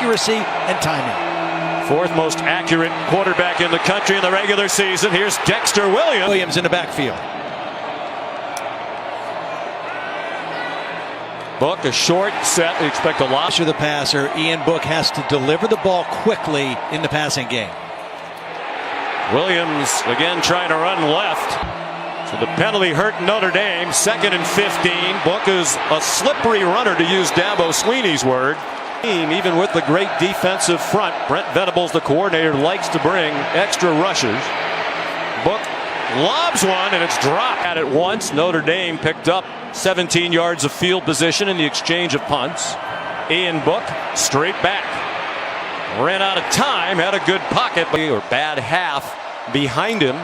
accuracy and timing. Fourth most accurate quarterback in the country in the regular season. Here's Dexter Williams in the backfield. Book, a short set. They expect a lot. The passer, Ian Book, has to deliver the ball quickly in the passing game. Williams again trying to run left. So the penalty hurt Notre Dame. 2nd and 15. Book is a slippery runner, to use Dabo Sweeney's word. Even with the great defensive front, Brent Venables, the coordinator, likes to bring extra rushers. Book lobs one and it's dropped at it once. Notre Dame picked up 17 yards of field position in the exchange of punts. Ian Book straight back. Ran out of time, had a good pocket, or bad half behind him.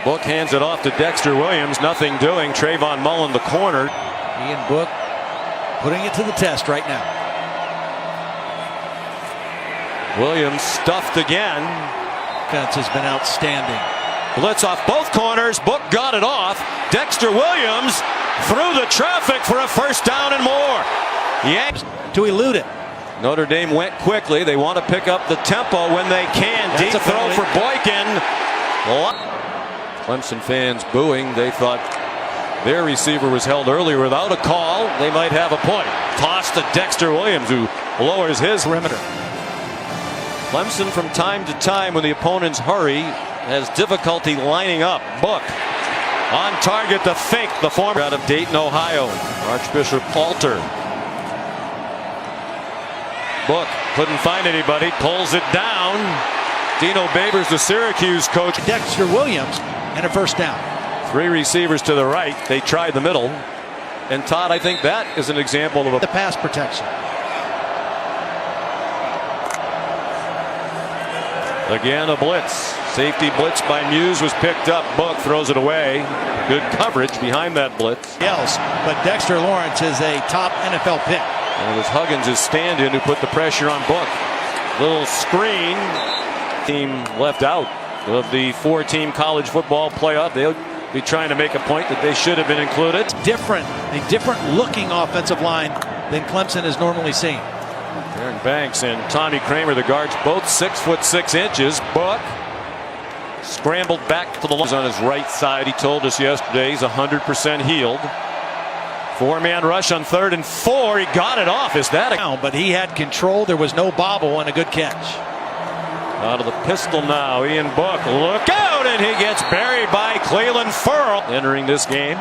Book hands it off to Dexter Williams. Nothing doing. Trayvon Mullen, the corner. Ian Book putting it to the test right now. Williams stuffed again. Defense has been outstanding. Blitz off both corners. Book got it off. Dexter Williams through the traffic for a first down and more. Yanks to elude it. Notre Dame went quickly. They want to pick up the tempo when they can. That's deep throw for Boykin. Clemson fans booing. They thought their receiver was held earlier without a call. They might have a point. Toss to Dexter Williams, who lowers his perimeter. Clemson, from time to time, when the opponents hurry, has difficulty lining up. Book on target to fake the former out of Dayton, Ohio. Archbishop Alter. Book couldn't find anybody, pulls it down. Dino Babers, the Syracuse coach. Dexter Williams and a first down. 3 receivers to the right. They tried the middle. And Todd, I think that is an example of the pass protection. Again, a blitz. Safety blitz by Muse was picked up. Book throws it away. Good coverage behind that blitz. Else, but Dexter Lawrence is a top NFL pick. And it was Huggins, his stand-in, who put the pressure on Book. Little screen. Team left out of the 4-team college football playoff. They'll be trying to make a point that they should have been included. A different looking offensive line than Clemson has normally seen. Aaron Banks and Tommy Kramer, the guards, both 6'6". Book scrambled back to the line on his right side. He told us yesterday he's 100% healed. 4-man rush on 3rd and 4. He got it off. Is that a... But he had control. There was no bobble and a good catch. Out of the pistol now, Ian Book. Look out, and he gets buried by Cleveland Furl. Entering this game.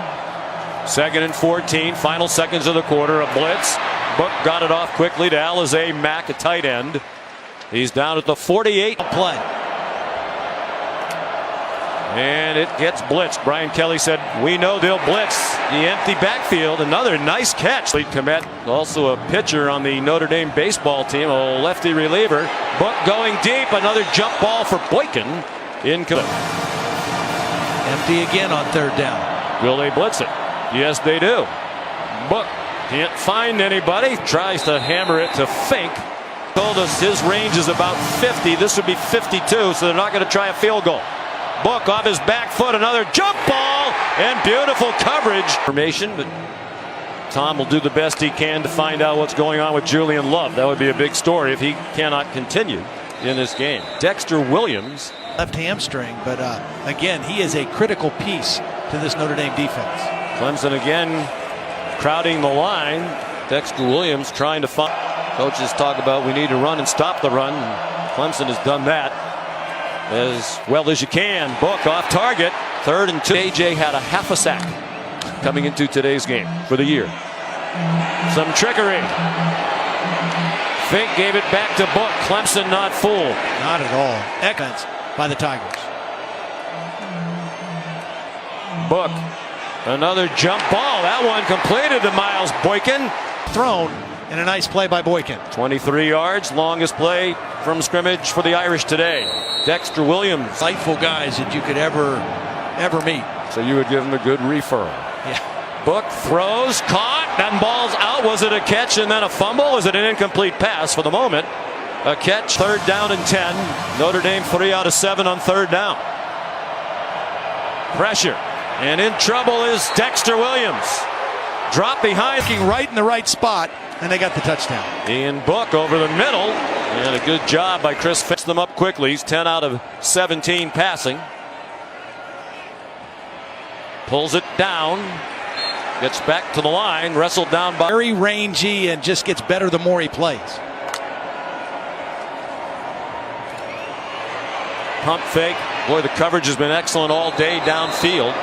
2nd and 14. Final seconds of the quarter. A blitz. Book got it off quickly to Alize Mack, a tight end. He's down at the 48. Play. And it gets blitzed. Brian Kelly said, we know they'll blitz the empty backfield. Another nice catch. Lead Komet, also a pitcher on the Notre Dame baseball team, a lefty reliever. Book going deep. Another jump ball for Boykin. Incomplete. Empty again on 3rd down. Will they blitz it? Yes, they do. Book can't find anybody. Tries to hammer it to Fink. Told us his range is about 50. This would be 52, so they're not going to try a field goal. Book off his back foot, another jump ball, and beautiful coverage. Formation, but Tom will do the best he can to find out what's going on with Julian Love. That would be a big story if he cannot continue in this game. Dexter Williams. Left hamstring, but again, he is a critical piece to this Notre Dame defense. Clemson again crowding the line. Dexter Williams trying to find. Coaches talk about we need to run and stop the run. Clemson has done that as well as you can. Book off target. 3rd and 2. AJ had a half a sack coming into today's game for the year. Some trickery. Fink gave it back to Book. Clemson not fooled. Not at all. Excellent by the Tigers. Book. Another jump ball. That one completed to Miles Boykin. Thrown and a nice play by Boykin. 23 yards. Longest play from scrimmage for the Irish today. Dexter Williams. Insightful guys that you could ever meet. So you would give him a good referral. Yeah. Book throws, caught, and ball's out. Was it a catch and then a fumble? Was it an incomplete pass? For the moment, a catch. 3rd down and 10. Notre Dame 3 out of 7 on 3rd down. Pressure. And in trouble is Dexter Williams. Drop behind. Right in the right spot. and they got the touchdown. Ian Book over the middle, and a good job by Chris. Fits them up quickly. He's 10 out of 17 passing. Pulls it down, gets back to the line, wrestled down by. Very rangy and just gets better the more he plays. Pump fake. Boy, the coverage has been excellent all day downfield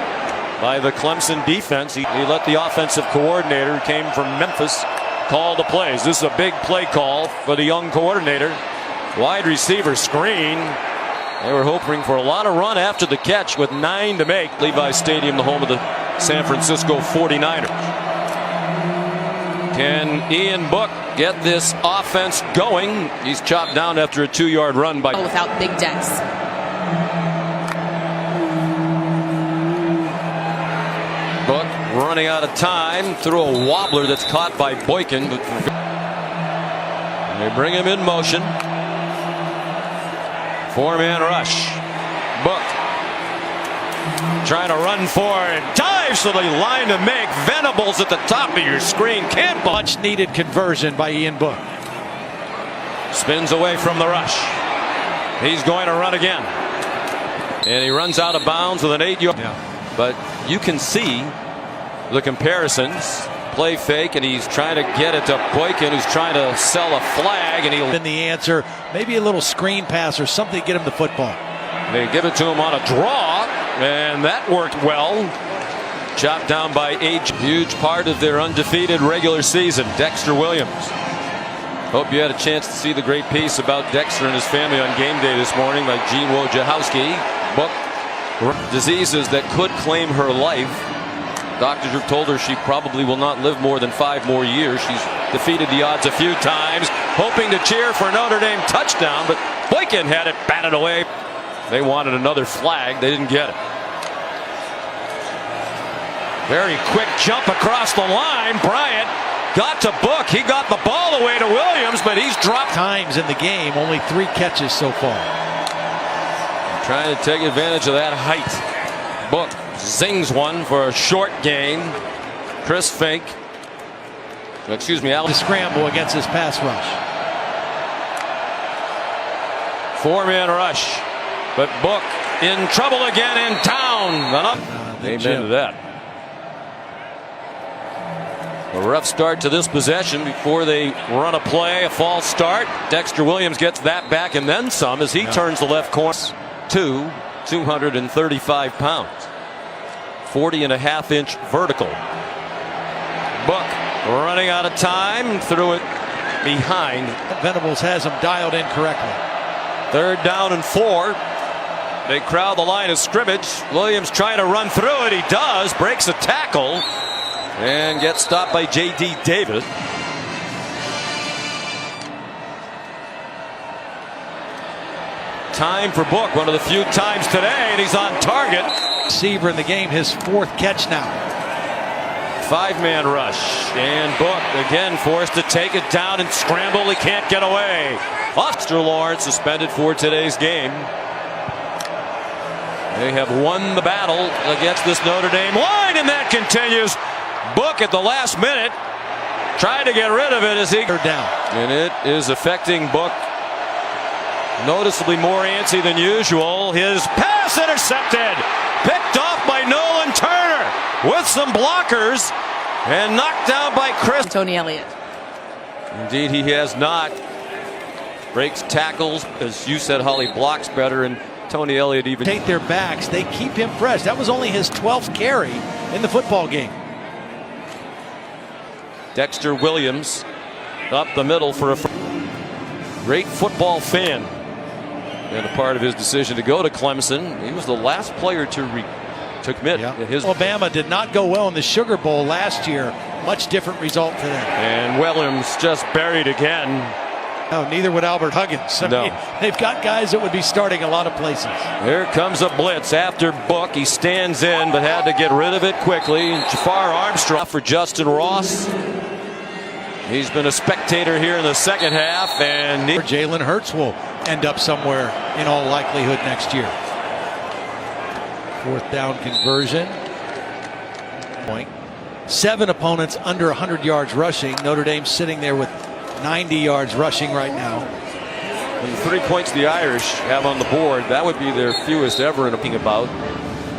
by the Clemson defense. He let the offensive coordinator, who came from Memphis, call the plays. This is a big play call for the young coordinator. Wide receiver screen. They were hoping for a lot of run after the catch with 9 to make. Levi Stadium, the home of the San Francisco 49ers. Can Ian Book get this offense going? He's chopped down after a 2-yard run by. Without Big Dex. Book running out of time through a wobbler that's caught by Boykin. They bring him in motion. 4-man rush. Book trying to run for it. Dives to the line to make. Venables at the top of your screen. Can't. Much needed conversion by Ian Book. Spins away from the rush. He's going to run again. And he runs out of bounds with an 8-yard. Yeah. But you can see the comparisons. Play fake, and he's trying to get it to Boykin, who's trying to sell a flag, and he'll. Been the answer. Maybe a little screen pass or something to get him the football. They give it to him on a draw, and that worked well. Chopped down by Age. Huge part of their undefeated regular season. Dexter Williams. Hope you had a chance to see the great piece about Dexter and his family on game day this morning by Gene Wojciechowski. Book diseases that could claim her life. Doctors have told her she probably will not live more than 5 more years. She's defeated the odds a few times, hoping to cheer for a Notre Dame touchdown, but Boykin had it batted away. They wanted another flag. They didn't get it. Very quick jump across the line. Bryant got to Book. He got the ball away to Williams, but he's dropped. Times in the game, only 3 catches so far. Trying to take advantage of that height. Book zings one for a short gain. Chris Fink. Excuse me, The scramble against his pass rush. 4-man rush. But Book in trouble again in town. Amen to that. A rough start to this possession before they run a play, a false start. Dexter Williams gets that back and then some as he turns the left corner. 235 pounds. 40.5-inch vertical. Book running out of time, threw it behind. Venables has him dialed in correctly. 3rd down and 4. They crowd the line of scrimmage. Williams trying to run through it. He does. Breaks a tackle and gets stopped by J.D. Davis. Time for Book, one of the few times today, and he's on target. Receiver in the game, his 4th catch now. 5-man rush, and Book again forced to take it down and scramble. He can't get away. Oscar Lawrence suspended for today's game. They have won the battle against this Notre Dame line, and that continues. Book at the last minute trying to get rid of it as he down, and it is affecting Book noticeably more antsy than usual. His pass intercepted, picked off by Nolan Turner with some blockers and knocked down by Tony Elliott. Indeed, he has not. Breaks tackles, as you said, Holly, blocks better, and Tony Elliott even take their backs. They keep him fresh. That was only his 12th carry in the football game. Dexter Williams up the middle for a great football fan. And a part of his decision to go to Clemson, he was the last player to commit. Yeah. His Alabama did not go well in the Sugar Bowl last year. Much different result for them. And Williams just buried again. No, neither would Albert Huggins. I mean, they've got guys that would be starting a lot of places. Here comes a blitz after Book. He stands in, but had to get rid of it quickly. Jafar Armstrong for Justin Ross. He's been a spectator here in the second half, and Jalen Hurts will end up somewhere in all likelihood next year. 4th down conversion. Point. 7 opponents under 100 yards rushing. Notre Dame sitting there with 90 yards rushing right now. And the 3 points the Irish have on the board, that would be their fewest ever in a about.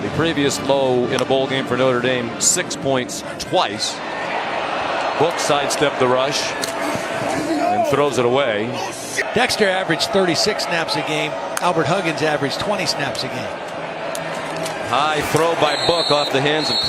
The previous low in a bowl game for Notre Dame, 6 points twice. Book sidestepped the rush and throws it away. Dexter averaged 36 snaps a game. Albert Huggins averaged 20 snaps a game. High throw by Book off the hands of Clay.